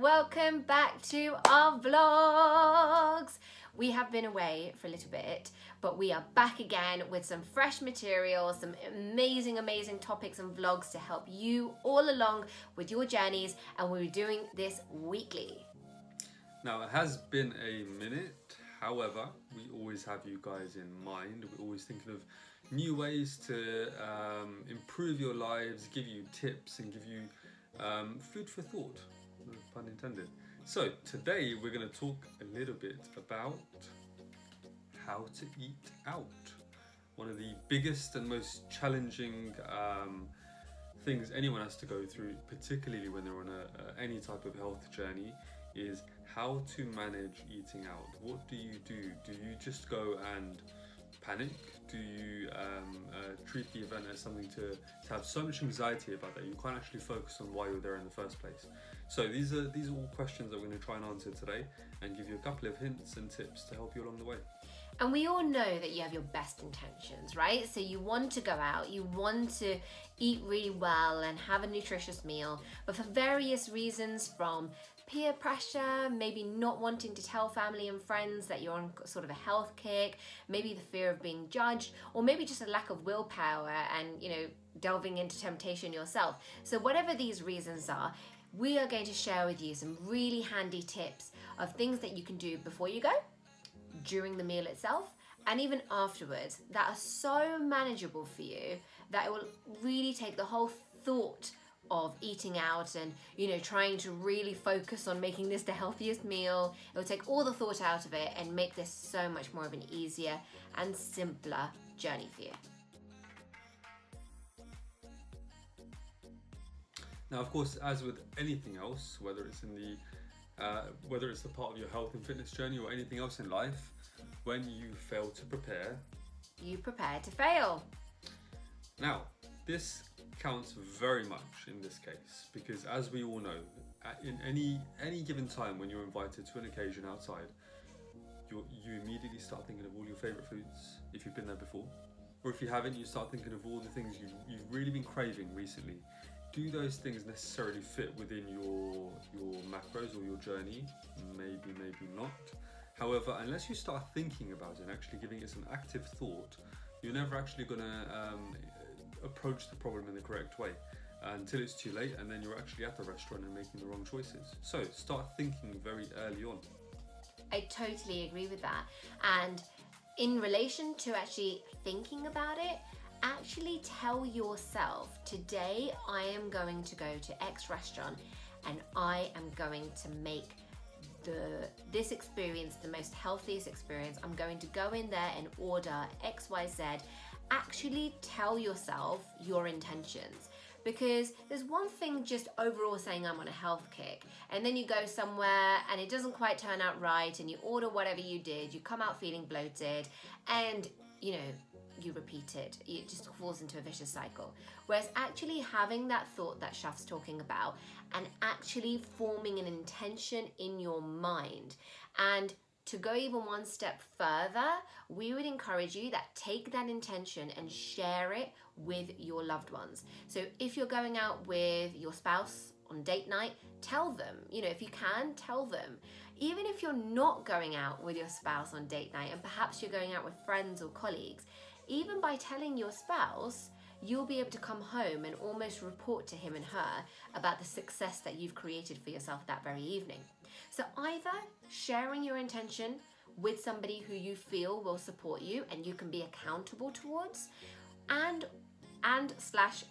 welcome back to our vlogs. We have been away for a little bit, but we are back again with some fresh material, some amazing topics and vlogs to help you all along with your journeys, and we're doing this weekly. Now, it has been a minute, however, we always have you guys in mind. We're always thinking of new ways to improve your lives, give you tips and give you food for thought, no pun intended. So today we're going to talk a little bit about how to eat out. One of the biggest and most challenging things anyone has to go through, particularly when they're on any type of health journey, is how to manage eating out. What do? Do you just go and panic? Do you treat the event as something to have so much anxiety about that you can't actually focus on why you're there in the first place? So these are all questions that we're going to try and answer today and give you a couple of hints and tips to help you along the way. And we all know that you have your best intentions, right? So you want to go out, you want to eat really well and have a nutritious meal, but for various reasons, from peer pressure, maybe not wanting to tell family and friends that you're on sort of a health kick, maybe the fear of being judged, or maybe just a lack of willpower and, delving into temptation yourself. So whatever these reasons are, we are going to share with you some really handy tips of things that you can do before you go, during the meal itself, and even afterwards, that are so manageable for you that it will really take the whole thought of eating out and trying to really focus on making this the healthiest meal. It will take all the thought out of it and make this so much more of an easier and simpler journey for you. Now, of course, as with anything else, whether it's the part of your health and fitness journey or anything else in life, when you fail to prepare, you prepare to fail. Now, this counts very much in this case, because as we all know, in any given time when you're invited to an occasion outside, you immediately start thinking of all your favourite foods, if you've been there before, or if you haven't, you start thinking of all the things you've really been craving recently. Do those things necessarily fit within your macros or your journey? Maybe not. However, unless you start thinking about it and actually giving it some active thought, you're never actually going to approach the problem in the correct way until it's too late, and then you're actually at the restaurant and making the wrong choices. So start thinking very early on. I totally agree with that. And in relation to actually thinking about it, actually tell yourself, today I am going to go to X restaurant and I am going to make this experience the most healthiest experience. I'm going to go in there and order XYZ. Actually tell yourself your intentions, because there's one thing just overall saying I'm on a health kick, and then you go somewhere and it doesn't quite turn out right and you order whatever you did, you come out feeling bloated, and you repeat it. It just falls into a vicious cycle. Whereas actually having that thought that Shaf's talking about and actually forming an intention in your mind, and to go even one step further, we would encourage you that take that intention and share it with your loved ones. So if you're going out with your spouse on date night, tell them, if you can, tell them. Even if you're not going out with your spouse on date night and perhaps you're going out with friends or colleagues, even by telling your spouse, you'll be able to come home and almost report to him and her about the success that you've created for yourself that very evening. So either sharing your intention with somebody who you feel will support you and you can be accountable towards,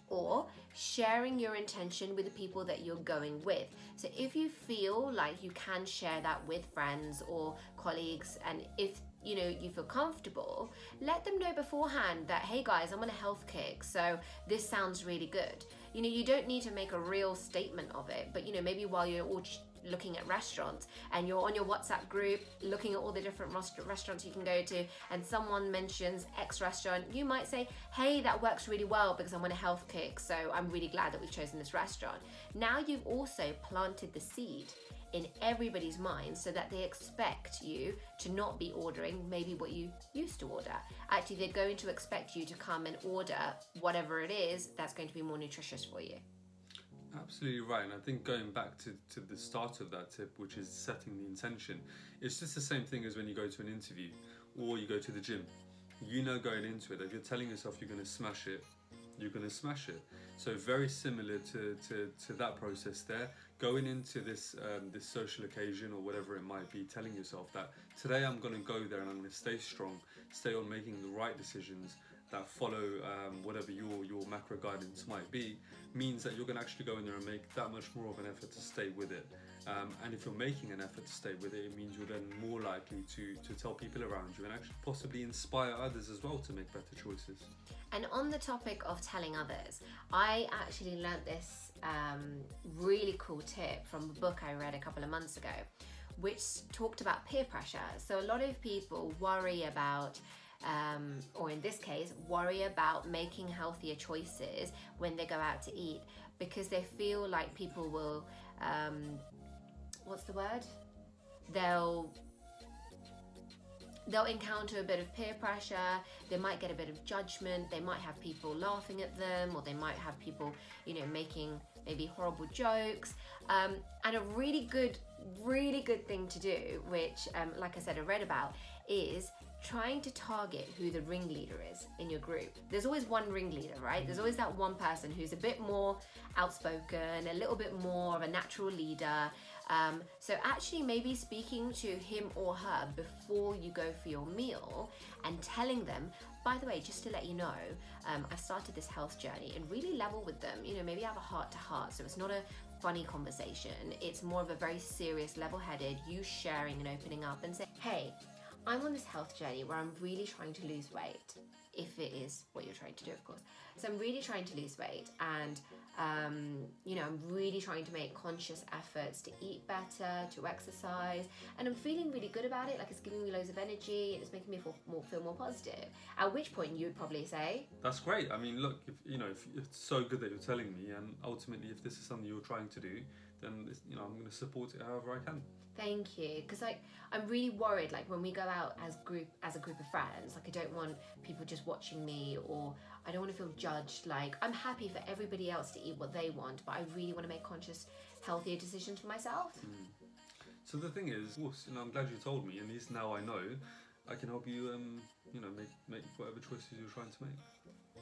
or sharing your intention with the people that you're going with. So if you feel like you can share that with friends or colleagues, and if you feel comfortable, let them know beforehand that, hey guys, I'm on a health kick, so this sounds really good. You don't need to make a real statement of it, but maybe while you're all looking at restaurants and you're on your WhatsApp group looking at all the different restaurants you can go to, and someone mentions X restaurant, you might say, hey, that works really well because I'm on a health kick, so I'm really glad that we've chosen this restaurant. Now you've also planted the seed in everybody's mind so that they expect you to not be ordering maybe what you used to order. Actually, they're going to expect you to come and order whatever it is that's going to be more nutritious for you. Absolutely right. And I think going back to the start of that tip, which is setting the intention, it's just the same thing as when you go to an interview or you go to the gym. You know going into it, if you're telling yourself you're going to smash it, you're going to smash it. So very similar to that process there. Going into this this social occasion or whatever it might be, telling yourself that today I'm going to go there and I'm going to stay strong, stay on making the right decisions that follow whatever your macro guidance might be, means that you're going to actually go in there and make that much more of an effort to stay with it. And if you're making an effort to stay with it, it means you're then more likely to tell people around you and actually possibly inspire others as well to make better choices. And on the topic of telling others, I actually learnt this really cool tip from a book I read a couple of months ago, which talked about peer pressure. So a lot of people worry about, or in this case, worry about making healthier choices when they go out to eat because they feel like people will, what's the word? They'll encounter a bit of peer pressure, they might get a bit of judgment, they might have people laughing at them, or they might have people, making maybe horrible jokes. And a really good thing to do, which, like I said, I read about, is trying to target who the ringleader is in your group. There's always one ringleader, right? There's always that one person who's a bit more outspoken, a little bit more of a natural leader. So actually maybe speaking to him or her before you go for your meal and telling them, by the way, just to let you know, I've started this health journey, and really level with them, maybe have a heart to heart. So it's not a funny conversation. It's more of a very serious, level-headed, you sharing and opening up and saying, hey, I'm on this health journey where I'm really trying to lose weight, if it is what you're trying to do, of course. So I'm really trying to lose weight, and I'm really trying to make conscious efforts to eat better, to exercise, and I'm feeling really good about it. Like, it's giving me loads of energy and it's making me feel more positive. At which point you would probably say, that's great. I mean, look, if it's so good that you're telling me, and ultimately if this is something you're trying to do, then I'm going to support it however I can. Thank you, because I'm really worried, like when we go out as a group of friends, like I don't want people just watching me, or I don't want to feel judged. Like, I'm happy for everybody else to eat what they want, but I really want to make conscious, healthier decisions for myself. So the thing is, of course, I'm glad you told me, and at least now I know I can help you make whatever choices you're trying to make.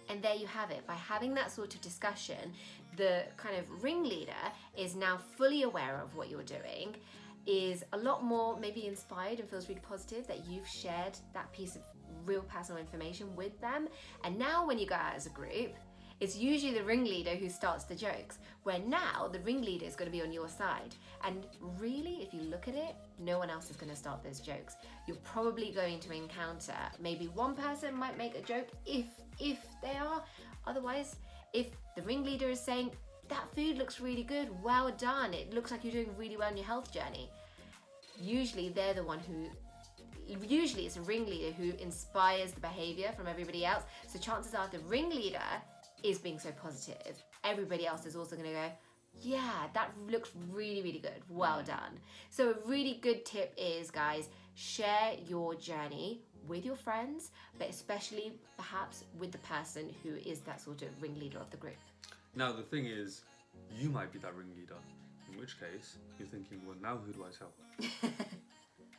And there you have it. By having that sort of discussion, the kind of ringleader is now fully aware of what you're doing, is a lot more maybe inspired and feels really positive that you've shared that piece of real personal information with them. And now when you go out as a group, it's usually the ringleader who starts the jokes, where now the ringleader is going to be on your side. And really, if you look at it, no one else is going to start those jokes. You're probably going to encounter maybe one person might make a joke if they are. Otherwise, if the ringleader is saying, that food looks really good, well done, it looks like you're doing really well in your health journey, usually they're the one who, usually it's a ringleader who inspires the behavior from everybody else. So chances are, if the ringleader is being so positive, everybody else is also going to go, yeah, that looks really, really good, well done. So a really good tip is, guys, share your journey with your friends, but especially perhaps with the person who is that sort of ringleader of the group. Now the thing is, you might be that ringleader, in which case you're thinking, well, now who do I tell?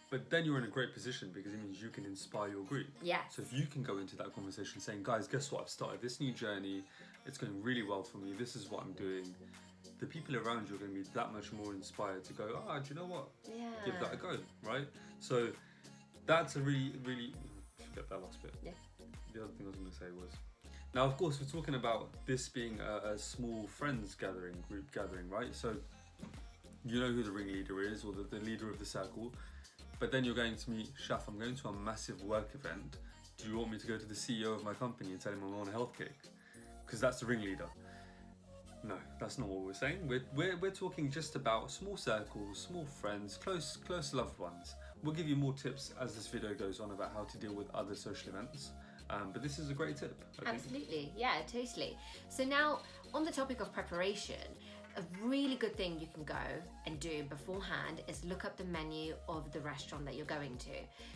But then you're in a great position, because it means you can inspire your group. Yeah. So if you can go into that conversation saying, guys, guess what? I've started this new journey. It's going really well for me. This is what I'm doing. The people around you are going to be that much more inspired to go, do you know what? Yeah. Give that a go, right? So that's a really, really, forget that last bit. Yeah. The other thing I was going to say was, now, of course, we're talking about this being a small friends gathering, group gathering, right? So you know who the ringleader is, or the leader of the circle. But then you're going to meet, Shaf, I'm going to a massive work event. Do you want me to go to the CEO of my company and tell him I'm on a health kick? Because that's the ringleader. No, that's not what we're saying. We're talking just about small circles, small friends, close loved ones. We'll give you more tips as this video goes on about how to deal with other social events. But this is a great tip, I think. Absolutely, yeah, totally. So now, on the topic of preparation, a really good thing you can go and do beforehand is look up the menu of the restaurant that you're going to.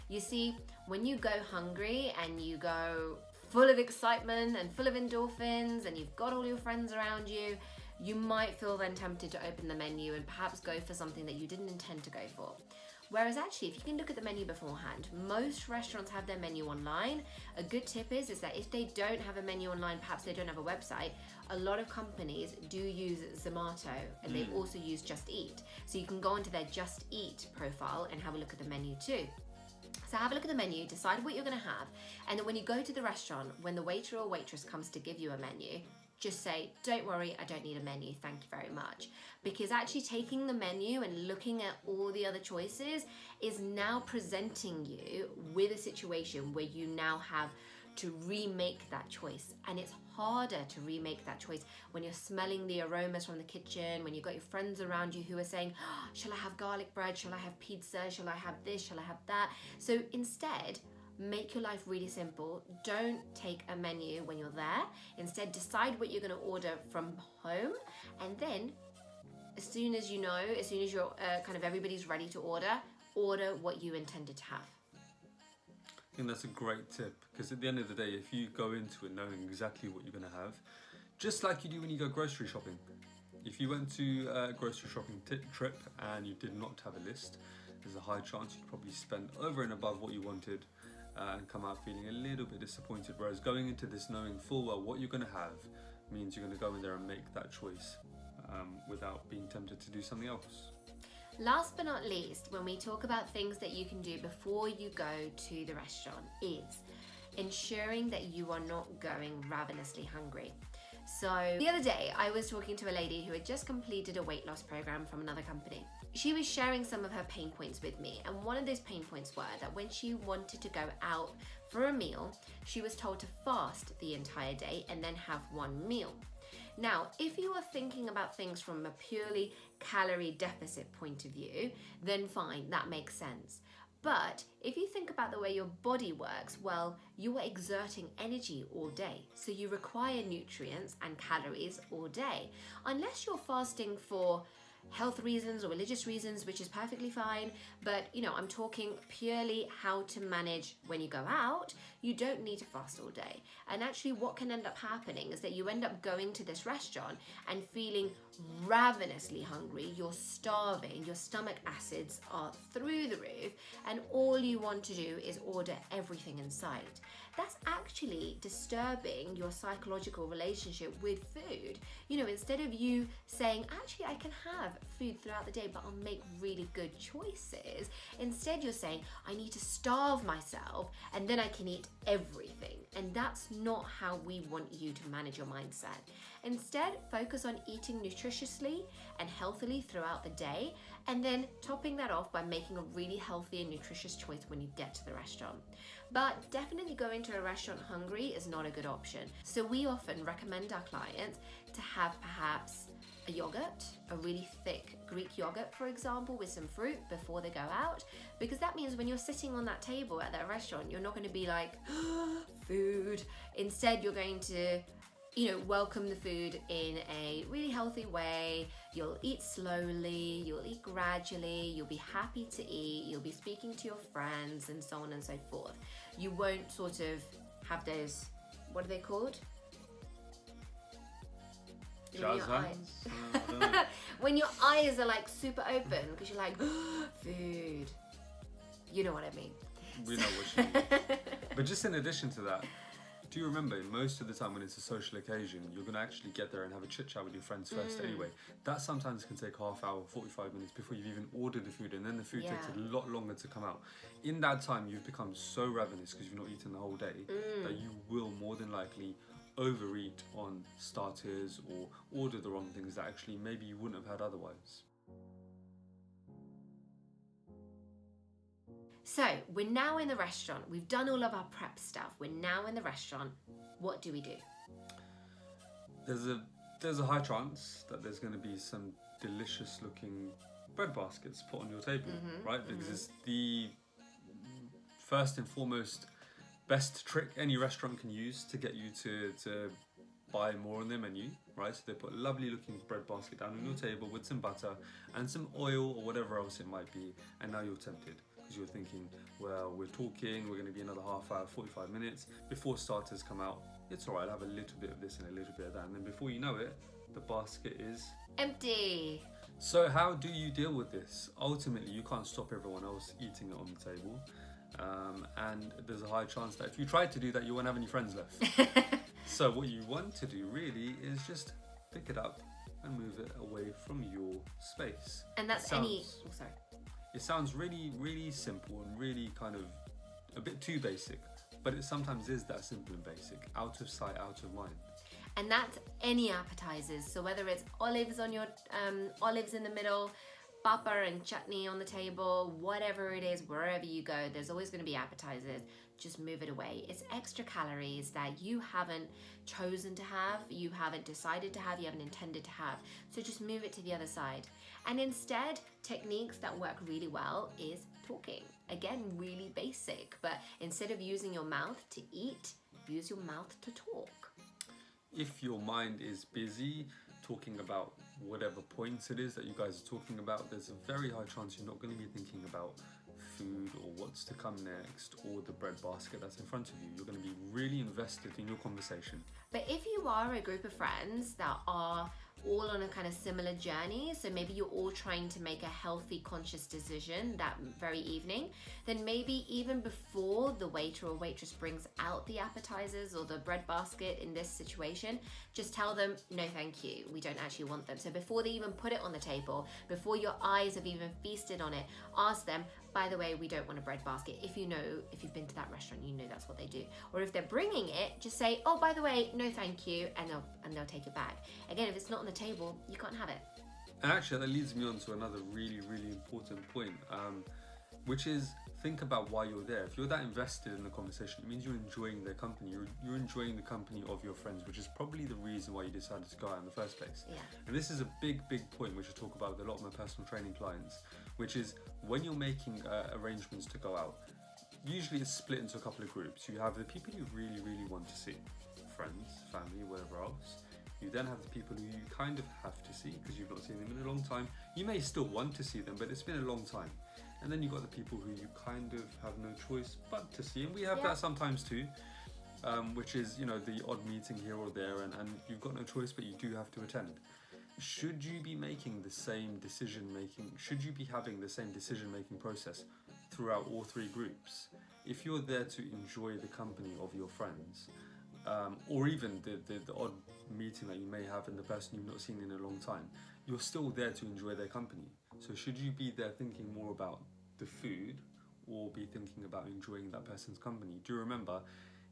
You see, when you go hungry and you go full of excitement and full of endorphins and you've got all your friends around you, you might feel then tempted to open the menu and perhaps go for something that you didn't intend to go for. Whereas actually, if you can look at the menu beforehand, most restaurants have their menu online. A good tip is that if they don't have a menu online, perhaps they don't have a website, a lot of companies do use Zomato, and they also use Just Eat. So you can go onto their Just Eat profile and have a look at the menu too. So have a look at the menu, decide what you're gonna have, and then when you go to the restaurant, when the waiter or waitress comes to give you a menu, just say, don't worry, I don't need a menu, thank you very much. Because actually taking the menu and looking at all the other choices is now presenting you with a situation where you now have to remake that choice. And it's harder to remake that choice when you're smelling the aromas from the kitchen, when you've got your friends around you who are saying, oh, shall I have garlic bread? Shall I have pizza? Shall I have this? Shall I have that? So instead, make your life really simple. Don't take a menu when you're there. Instead, decide what you're going to order from home. And then as soon as you're kind of everybody's ready to order what you intended to have. I think that's a great tip, because at the end of the day, if you go into it knowing exactly what you're going to have, just like you do when you go grocery shopping. If you went to a grocery shopping trip and you did not have a list, there's a high chance you'd probably spend over and above what you wanted and come out feeling a little bit disappointed. Whereas going into this knowing full well what you're going to have means you're going to go in there and make that choice without being tempted to do something else. Last but not least, when we talk about things that you can do before you go to the restaurant, is ensuring that you are not going ravenously hungry. So the other day, I was talking to a lady who had just completed a weight loss program from another company. She was sharing some of her pain points with me, and one of those pain points were that when she wanted to go out for a meal, she was told to fast the entire day and then have one meal. Now, if you are thinking about things from a purely calorie deficit point of view, then fine, that makes sense. But if you think about the way your body works, well, you are exerting energy all day. So you require nutrients and calories all day. Unless you're fasting for health reasons or religious reasons, which is perfectly fine. But, I'm talking purely how to manage when you go out. You don't need to fast all day. And actually what can end up happening is that you end up going to this restaurant and feeling ravenously hungry. You're starving. Your stomach acids are through the roof. And all you want to do is order everything in sight. That's actually disturbing your psychological relationship with food. Instead of you saying, actually, I can have food throughout the day, but I'll make really good choices. Instead, you're saying, I need to starve myself and then I can eat everything. And that's not how we want you to manage your mindset. Instead, focus on eating nutritiously and healthily throughout the day, and then topping that off by making a really healthy and nutritious choice when you get to the restaurant. But definitely going to a restaurant hungry is not a good option. So we often recommend our clients to have perhaps a yogurt, a really thick Greek yogurt, for example, with some fruit before they go out, because that means when you're sitting on that table at that restaurant, you're not going to be like, food. Instead, you're going to welcome the food in a really healthy way. You'll eat slowly, you'll eat gradually, you'll be happy to eat, you'll be speaking to your friends and so on and so forth. You won't sort of have those, what are they called? When your eyes are like super open because you're like, food. You know what I mean. We know what you mean. But just in addition to that, do you remember most of the time when it's a social occasion, you're going to actually get there and have a chit chat with your friends first anyway. That sometimes can take half hour, 45 minutes before you've even ordered the food, and then the food takes a lot longer to come out. In that time, you've become so ravenous because you've not eaten the whole day that you will more than likely overeat on starters or order the wrong things that actually maybe you wouldn't have had otherwise. So we're now in the restaurant. We've done all of our prep stuff. We're now in the restaurant. What do we do? There's a high chance that there's going to be some delicious looking bread baskets put on your table, right? Because it's the first and foremost best trick any restaurant can use to get you to buy more on their menu, right? So they put a lovely looking bread basket down on your table with some butter and some oil or whatever else it might be, and now you're tempted. You're thinking, well, we're going to be another half hour, 45 minutes before starters come out. It's all right, I'll have a little bit of this and a little bit of that, and then before you know it, the basket is empty. So how do you deal with this? Ultimately, you can't stop everyone else eating it on the table. And there's a high chance that if you try to do that, you won't have any friends left. So what you want to do really is just pick it up and move it away from your space. And that's sorry. It sounds really, really simple and really kind of a bit too basic, but it sometimes is that simple and basic. Out of sight, out of mind. And that's any appetizers. So whether it's olives on your olives in the middle, papa and chutney on the table, whatever it is, wherever you go, there's always going to be appetizers. Just move it away. It's extra calories that you haven't chosen to have, you haven't decided to have, you haven't intended to have. So just move it to the other side. And instead, techniques that work really well is talking. Again, really basic, but instead of using your mouth to eat, use your mouth to talk. If your mind is busy talking about whatever points it is that you guys are talking about, there's a very high chance you're not going to be thinking about food or what's to come next or the bread basket that's in front of you. You're going to be really invested in your conversation. But if you are a group of friends that are all on a kind of similar journey, so maybe you're all trying to make a healthy, conscious decision that very evening, then maybe even before the waiter or waitress brings out the appetizers or the bread basket in this situation, just tell them, no thank you, we don't actually want them. So before they even put it on the table, before your eyes have even feasted on it, ask them, by the way, we don't want a bread basket. If you've been to that restaurant, you know that's what they do. Or if they're bringing it, just say, oh, by the way, no thank you, and they'll take it back. Again, if it's not on the table, you can't have it. And actually, that leads me on to another really, really important point, which is think about why you're there. If you're that invested in the conversation, it means you're enjoying their company. You're enjoying the company of your friends, which is probably the reason why you decided to go out in the first place. Yeah. And this is a big, big point which I talk about with a lot of my personal training clients, which is when you're making arrangements to go out, usually it's split into a couple of groups. You have the people you really, really want to see, friends, family, whatever else. You then have the people who you kind of have to see because you've not seen them in a long time. You may still want to see them, but it's been a long time. And then you've got the people who you kind of have no choice but to see. And we have that sometimes too, which is, the odd meeting here or there, and you've got no choice, but you do have to attend. Should you be making the same decision-making? Should you be having the same decision-making process throughout all three groups? If you're there to enjoy the company of your friends, or even the odd meeting that you may have and the person you've not seen in a long time, you're still there to enjoy their company. So should you be there thinking more about the food or be thinking about enjoying that person's company? Do you remember,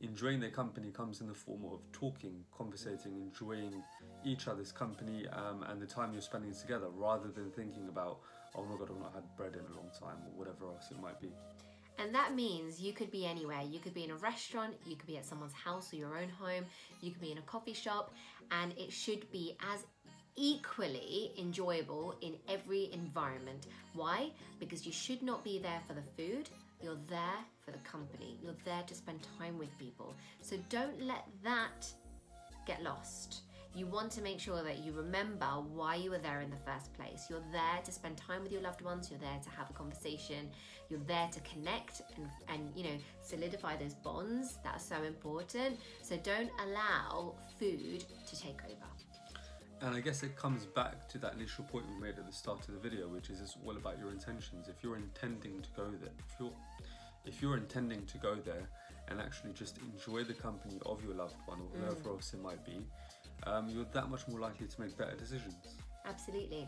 enjoying their company comes in the form of talking, conversating, enjoying each other's company and the time you're spending together, rather than thinking about, oh my God, I've not had bread in a long time, or whatever else it might be. And that means you could be anywhere. You could be in a restaurant, you could be at someone's house or your own home, you could be in a coffee shop, and it should be as equally enjoyable in every environment. Why? Because you should not be there for the food, you're there for the company. You're there to spend time with people. So don't let that get lost. You want to make sure that you remember why you were there in the first place. You're there to spend time with your loved ones. You're there to have a conversation. You're there to connect and solidify those bonds that are so important. So don't allow food to take over. And I guess it comes back to that initial point we made at the start of the video, which is it's all about your intentions. If you're intending to go there, if you're intending to go there and actually just enjoy the company of your loved one or whoever else it might be, you're that much more likely to make better decisions. Absolutely.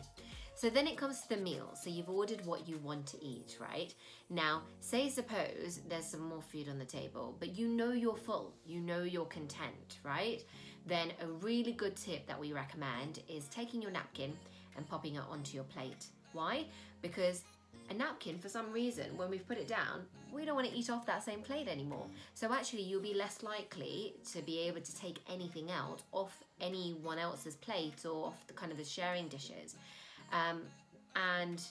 So then it comes to the meal. So you've ordered what you want to eat, right? Now, suppose there's some more food on the table, but you're full, you're content, right? Then a really good tip that we recommend is taking your napkin and popping it onto your plate. Why? Because a napkin, for some reason, when we've put it down, we don't want to eat off that same plate anymore. So actually you'll be less likely to be able to take anything out off anyone else's plate or off the sharing dishes. And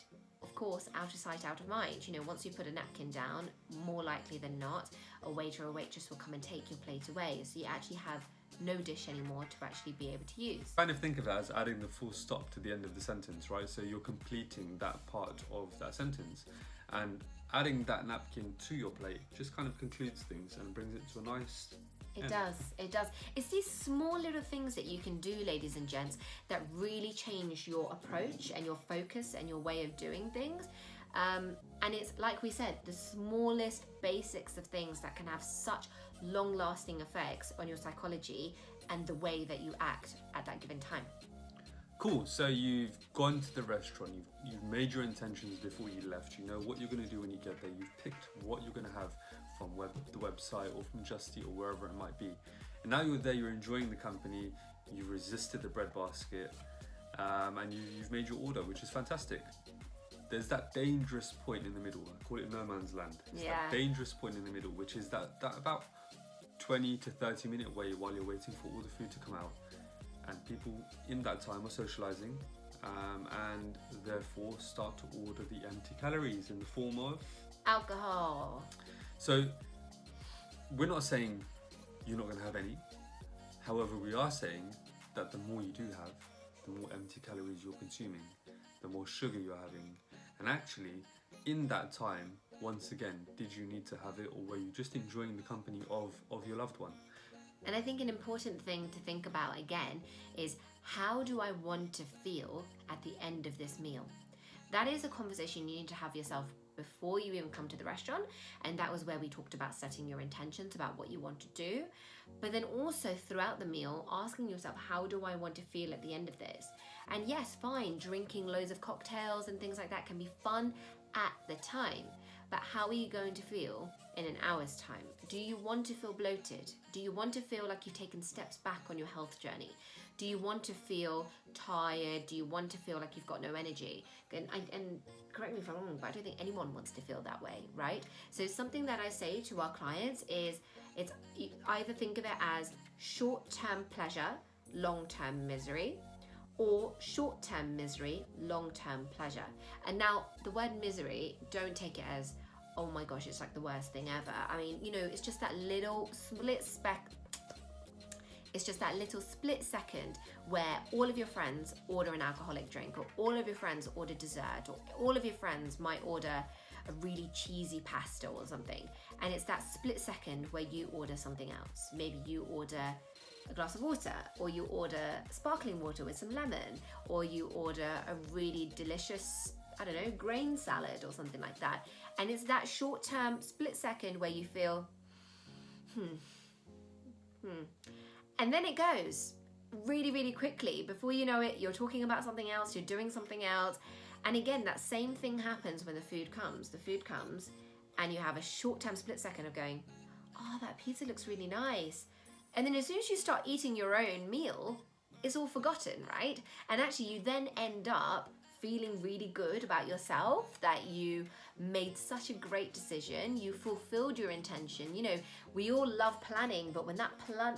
of course, out of sight, out of mind. Once you put a napkin down, more likely than not, a waiter or waitress will come and take your plate away. So you actually have no dish anymore to actually be able to use. Kind of think of it as adding the full stop to the end of the sentence, right? So you're completing that part of that sentence, and adding that napkin to your plate just kind of concludes things and brings it to a nice It does. It does. It's these small little things that you can do, ladies and gents, that really change your approach and your focus and your way of doing things. And it's like we said, the smallest basics of things that can have such long-lasting effects on your psychology and the way that you act at that given time. Cool. So you've gone to the restaurant, you've made your intentions before you left. You know what you're going to do when you get there. You've picked what you're going to have from the website or from Just Eat or wherever it might be. And now you're there, you're enjoying the company, you've resisted the bread basket, and you've made your order, which is fantastic. There's that dangerous point in the middle. I call it no man's land. It's that dangerous point in the middle, which is that about 20 to 30 minute wait while you're waiting for all the food to come out. And people in that time are socializing, and therefore start to order the empty calories in the form of alcohol. So we're not saying you're not going to have any. However, we are saying that the more you do have, the more empty calories you're consuming, the more sugar you're having. And actually, in that time, once again, did you need to have it, or were you just enjoying the company of your loved one? And I think an important thing to think about again is, how do I want to feel at the end of this meal? That is a conversation you need to have yourself before you even come to the restaurant. And that was where we talked about setting your intentions about what you want to do. But then also throughout the meal, asking yourself, how do I want to feel at the end of this? And yes, fine, drinking loads of cocktails and things like that can be fun at the time. But how are you going to feel in an hour's time? Do you want to feel bloated? Do you want to feel like you've taken steps back on your health journey? Do you want to feel tired? Do you want to feel like you've got no energy? And correct me if I'm wrong, but I don't think anyone wants to feel that way, right? So something that I say to our clients is, it's either think of it as short-term pleasure, long-term misery, or short-term misery, long-term pleasure. And now the word misery, don't take it as, oh my gosh, it's like the worst thing ever. I mean, you know, it's just that little split second where all of your friends order an alcoholic drink, or all of your friends order dessert, or all of your friends might order a really cheesy pasta or something. And it's that split second where you order something else. Maybe you order a glass of water, or you order sparkling water with some lemon, or you order a really delicious, I don't know, grain salad or something like that. And it's that short-term split second where you feel, and then it goes really, really quickly. Before you know it, you're talking about something else, you're doing something else. And again, that same thing happens when the food comes. The food comes and you have a short-term split second of going, oh, that pizza looks really nice. And then as soon as you start eating your own meal, it's all forgotten, right? And actually you then end up feeling really good about yourself, that you made such a great decision, you fulfilled your intention. You know, we all love planning, but when that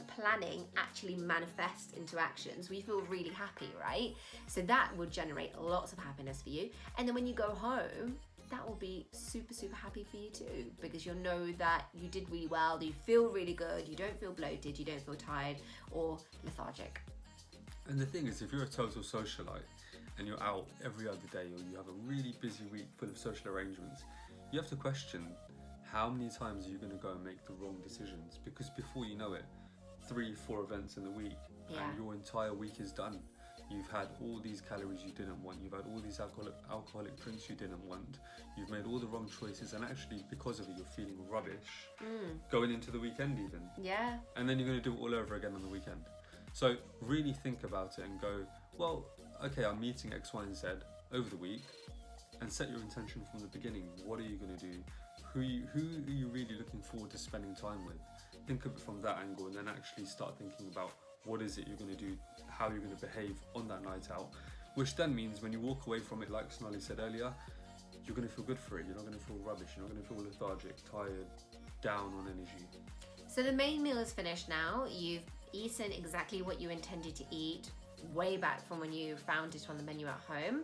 planning actually manifests into actions, we feel really happy, right? So that will generate lots of happiness for you. And then when you go home, that will be super, super happy for you too, because you'll know that you did really well, you feel really good, you don't feel bloated, you don't feel tired or lethargic. And the thing is, if you're a total socialite and you're out every other day, or you have a really busy week full of social arrangements, you have to question how many times are you going to go and make the wrong decisions, because before you know it, 3-4 events in the week, and your entire week is done. You've had all these calories you didn't want, you've had all these alcoholic drinks you didn't want, you've made all the wrong choices, and actually because of it you're feeling rubbish going into the weekend even. Yeah. And then you're going to do it all over again on the weekend. So really think about it and go, well, okay, I'm meeting X, Y, and Z over the week, and set your intention from the beginning. What are you going to do? Who are you really looking forward to spending time with? Think of it from that angle, and then actually start thinking about what is it you're going to do, how you're going to behave on that night out, which then means when you walk away from it, like Sonali said earlier, you're going to feel good for it. You're not going to feel rubbish. You're not going to feel lethargic, tired, down on energy. So the main meal is finished now. You've eaten exactly what you intended to eat way back from when you found it on the menu at home.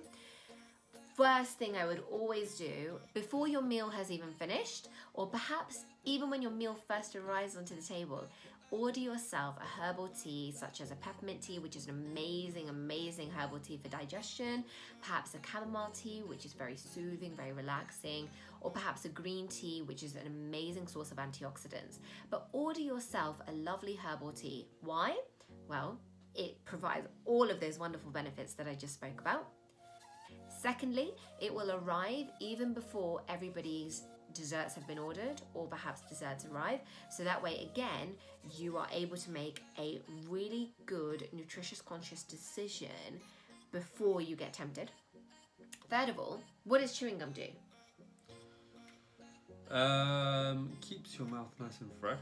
First thing I would always do before your meal has even finished, or perhaps even when your meal first arrives onto the table, order yourself a herbal tea such as a peppermint tea, which is an amazing herbal tea for digestion, perhaps a chamomile tea, which is very soothing, very relaxing, or perhaps a green tea, which is an amazing source of antioxidants. But order yourself a lovely herbal tea. Why? Well, it provides all of those wonderful benefits that I just spoke about. Secondly, it will arrive even before everybody's desserts have been ordered, or perhaps desserts arrive. So that way, again, you are able to make a really good, nutritious, conscious decision before you get tempted. Third of all, what does chewing gum do? Keeps your mouth nice and fresh.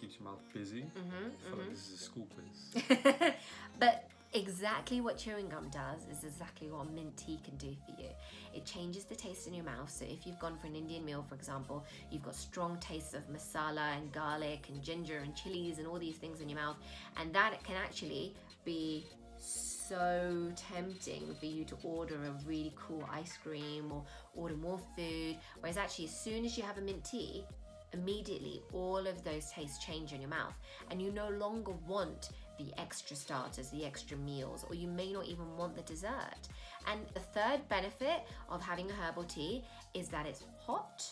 Keeps your mouth busy. I feel like this is a school quiz. But exactly what chewing gum does is exactly what mint tea can do for you. It changes the taste in your mouth. So if you've gone for an Indian meal, for example, you've got strong tastes of masala and garlic and ginger and chilies and all these things in your mouth, and that can actually be so tempting for you to order a really cool ice cream or order more food. Whereas actually, as soon as you have a mint tea, immediately all of those tastes change in your mouth, and you no longer want the extra starters, the extra meals, or you may not even want the dessert. And the third benefit of having a herbal tea is that it's hot.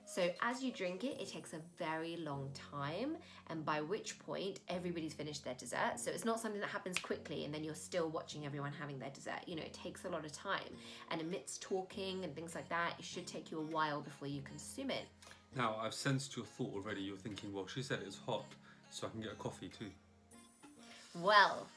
So as you drink it, it takes a very long time, and by which point everybody's finished their dessert. So it's not something that happens quickly and then you're still watching everyone having their dessert. You know, it takes a lot of time, and amidst talking and things like that, it should take you a while before you consume it. Now, I've sensed your thought already. You're thinking, well, she said it's hot, so I can get a coffee too. Well.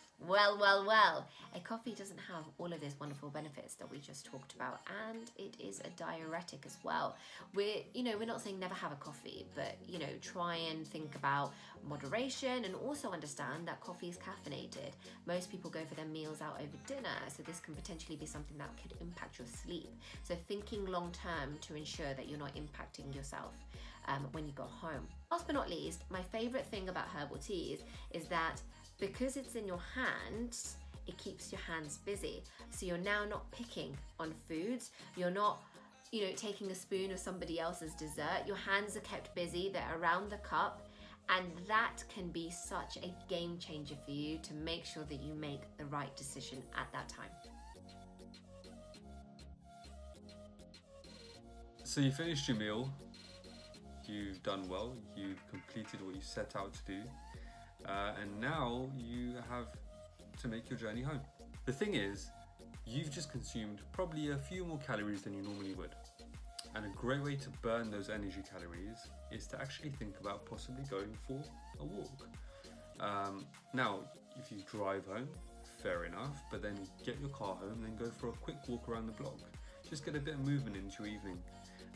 A coffee doesn't have all of those wonderful benefits that we just talked about, and it is a diuretic as well. We're not saying never have a coffee, but try and think about moderation, and also understand that coffee is caffeinated. Most people go for their meals out over dinner, so this can potentially be something that could impact your sleep. So thinking long term to ensure that you're not impacting yourself when you go home. Last but not least, my favorite thing about herbal teas is that because it's in your hands, it keeps your hands busy. So you're now not picking on foods. You're not, taking a spoon of somebody else's dessert. Your hands are kept busy. They're around the cup. And that can be such a game changer for you to make sure that you make the right decision at that time. So you finished your meal. You've done well. You've completed what you set out to do. And now you have to make your journey home. The thing is, you've just consumed probably a few more calories than you normally would. And a great way to burn those energy calories is to actually think about possibly going for a walk. Now, if you drive home, fair enough, but then get your car home, then go for a quick walk around the block. Just get a bit of movement into your evening.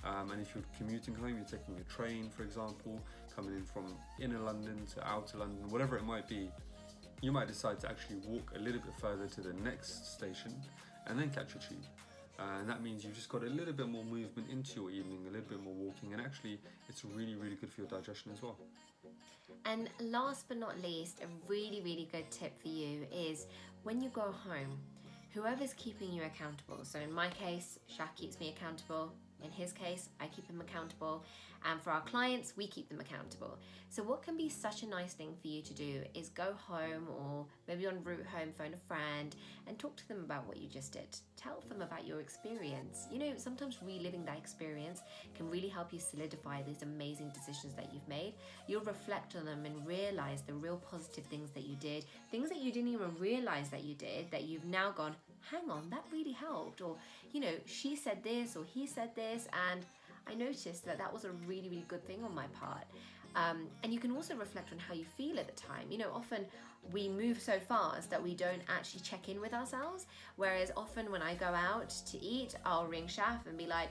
And if you're commuting home, you're taking a train, for example, coming in from inner London to outer London, whatever it might be, you might decide to actually walk a little bit further to the next station and then catch a tube. And that means you've just got a little bit more movement into your evening, a little bit more walking, and actually it's really, really good for your digestion as well. And last but not least, a really, really good tip for you is when you go home, whoever's keeping you accountable. So in my case, Shaq keeps me accountable. In his case, I keep him accountable. And for our clients, we keep them accountable. So what can be such a nice thing for you to do is go home, or maybe en route home, phone a friend and talk to them about what you just did. Tell them about your experience. Sometimes reliving that experience can really help you solidify these amazing decisions that you've made. You'll reflect on them and realize the real positive things that you did, things that you didn't even realize that you did, that you've now gone, hang on, that really helped. Or, she said this or he said this, and I noticed that was a really, really good thing on my part. And you can also reflect on how you feel at the time. Often we move so fast that we don't actually check in with ourselves. Whereas often when I go out to eat, I'll ring Shaf and be like,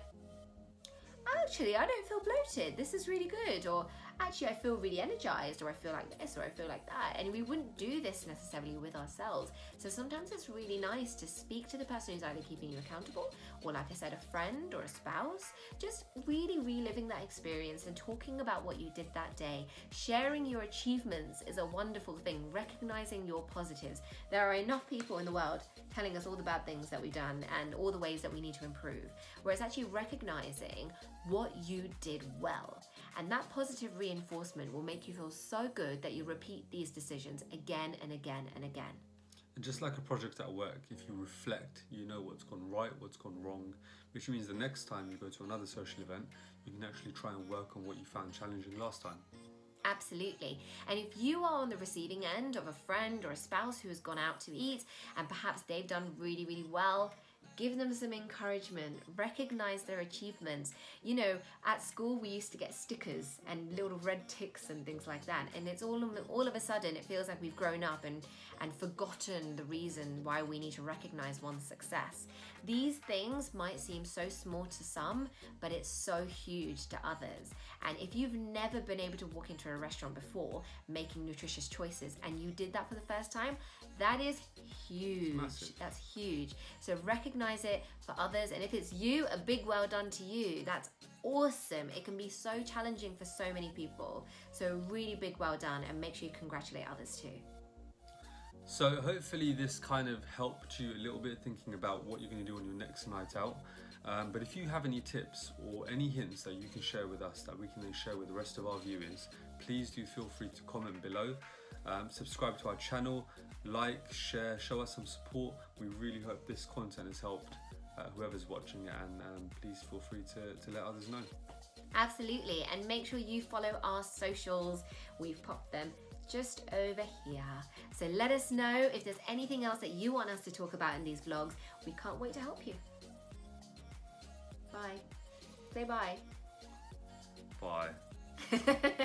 actually, I don't feel bloated. This is really good. Or actually, I feel really energized, or I feel like this, or I feel like that. And we wouldn't do this necessarily with ourselves. So sometimes it's really nice to speak to the person who's either keeping you accountable, or like I said, a friend or a spouse. Just really reliving that experience and talking about what you did that day. Sharing your achievements is a wonderful thing. Recognizing your positives. There are enough people in the world telling us all the bad things that we've done and all the ways that we need to improve. Whereas actually recognizing what you did well And that positive reinforcement will make you feel so good that you repeat these decisions again and again and again. And just like a project at work, if you reflect, you know what's gone right, what's gone wrong, which means the next time you go to another social event, you can actually try and work on what you found challenging last time. Absolutely. And if you are on the receiving end of a friend or a spouse who has gone out to eat and perhaps they've done really, really well, give them some encouragement, recognize their achievements. You know, at school we used to get stickers and little red ticks and things like that. And it's all of a sudden it feels like we've grown up and forgotten the reason why we need to recognize one's success. These things might seem so small to some, but it's so huge to others. And if you've never been able to walk into a restaurant before making nutritious choices and you did that for the first time, that is huge. Massive. That's huge. So recognize it for others, and if it's you, a big well done to you. That's awesome. It can be so challenging for so many people. So really big well done, and make sure you congratulate others too. So hopefully this kind of helped you a little bit thinking about what you're going to do on your next night out. But if you have any tips or any hints that you can share with us that we can then share with the rest of our viewers, please do feel free to comment below. Subscribe to our channel, like, share, show us some support. We really hope this content has helped whoever's watching it, and please feel free to let others know. Absolutely, and make sure you follow our socials. We've popped them just over here. So let us know if there's anything else that you want us to talk about in these vlogs. We can't wait to help you. Bye. Say bye. Bye.